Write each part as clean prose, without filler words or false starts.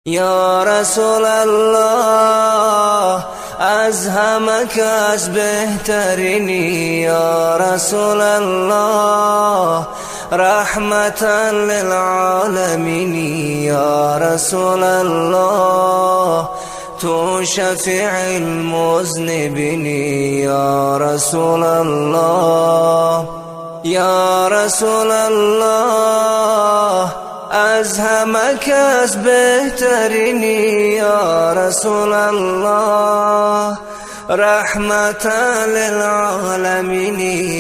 یا رسول الله از همه کس بهترینی، یا رسول الله رحمتا للعالمین، یا رسول الله تو شفیع المذنبین، یا رسول الله یا رسول الله از همه کس بهترینی، یا رسول الله رحمتا للعالمین،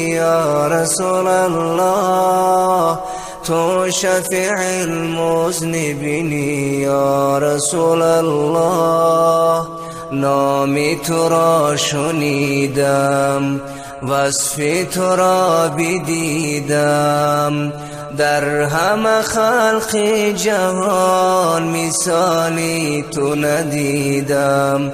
یا رسول الله تو شفیع المذنبین، یا رسول الله نامی تو را شنیدم وصفی تو را بدیدم، در همه خلق جهان مثالی تو ندیدم.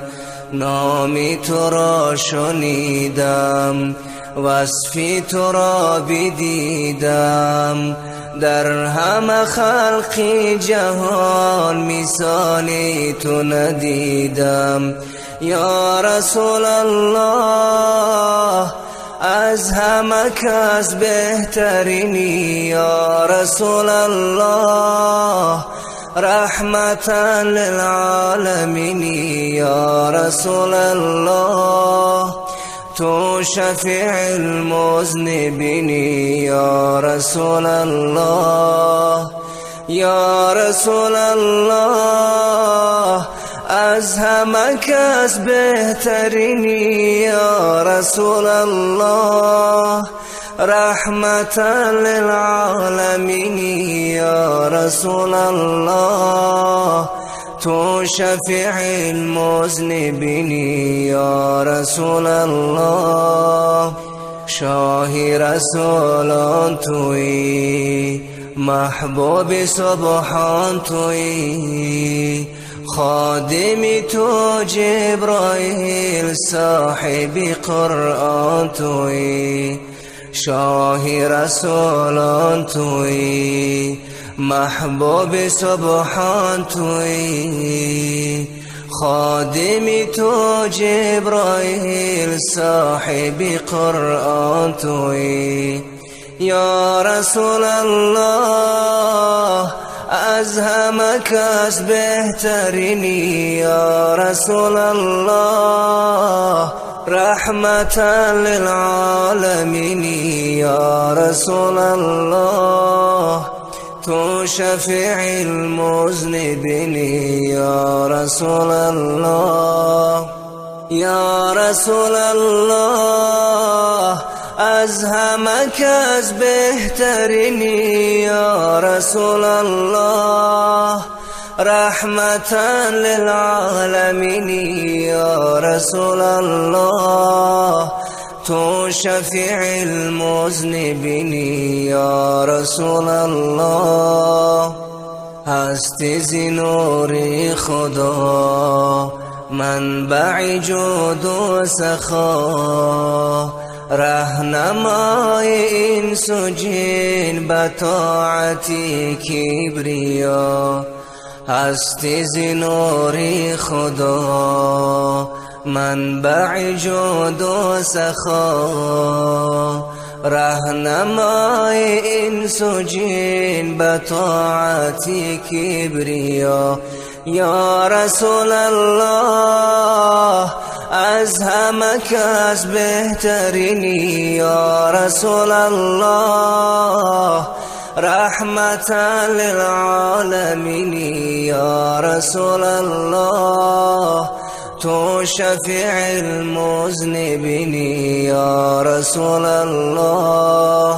نامی تو را شنیدم وصفی تو را بدیدم، در همه خلق جهان مثالی تو ندیدم. یا رسول الله از همه کس بهترینی، یا رسول الله رحمتا للعالمین، یا رسول الله تو شفیع المذنبین، یا رسول الله یا رسول الله از همه کس بهترینی، یا رسول الله رحمتا للعالمین، یا رسول الله تو شفیع المذنبین، یا رسول الله شاه رسولان تویی، محبوب سبحان تویی، خادم تو جبرائیل صاحب قرآن تویی، شاه رسولان تویی، محبوب سبحان تویی، خادم تو جبرائیل صاحب قرآن تویی. یا رسول الله از همه کس بهترینی، یا رسول الله رحمتا للعالمین، یا رسول الله تو شفیع المذنبین، یا رسول الله یا رسول الله از همه کس بهترینی، یا رسول الله رحمتا للعالمین، یا رسول الله تو شفیع المذنبین، یا رسول الله هستی ز نور خدا منبع جود و سخا، رهنمای انس و جن به طاعت کبریا. هستی ز نور خدا منبع جود و سخا، رهنمای انس و جن به طاعت کبریا. یا رسول الله از همه کس بهترینی، یا رسول الله رحمتا للعالمین، یا رسول الله تو شفیع المذنبین، یا رسول الله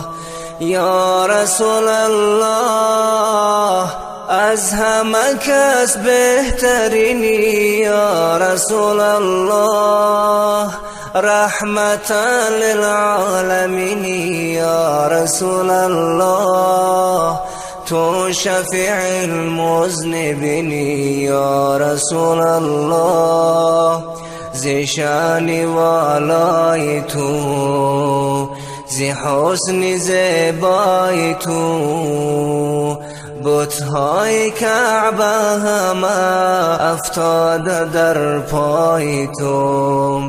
یا رسول الله از همه کس بهترینی، یا رسول الله رحمتا للعالمین، یا رسول الله تو شفیع المذنبین، یا رسول الله ز شان والای تو، ز حسن زیبای تو، بت‌های کعبه همه افتاده در پای تو،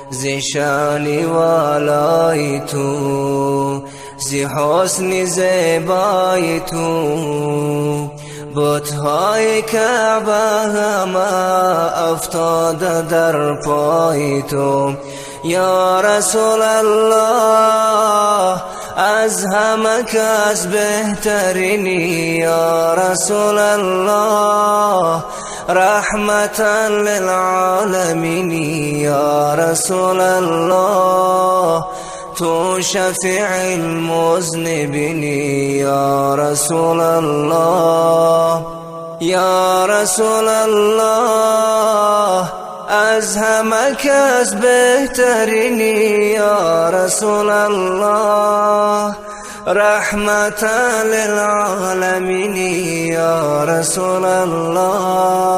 زی شانی والای تو، زی حسن زیبای تو. بت‌های کعبه همه افتاده در پای تو. یا رسول الله از همه کس بهترینی، یا رسول الله رحمتا للعالمین، یا رسول الله تو شفیع المذنبین، یا رسول الله، یا رسول الله از همه کس بهترینی، یا رسول الله رحمتا للعالمین، یا رسول الله.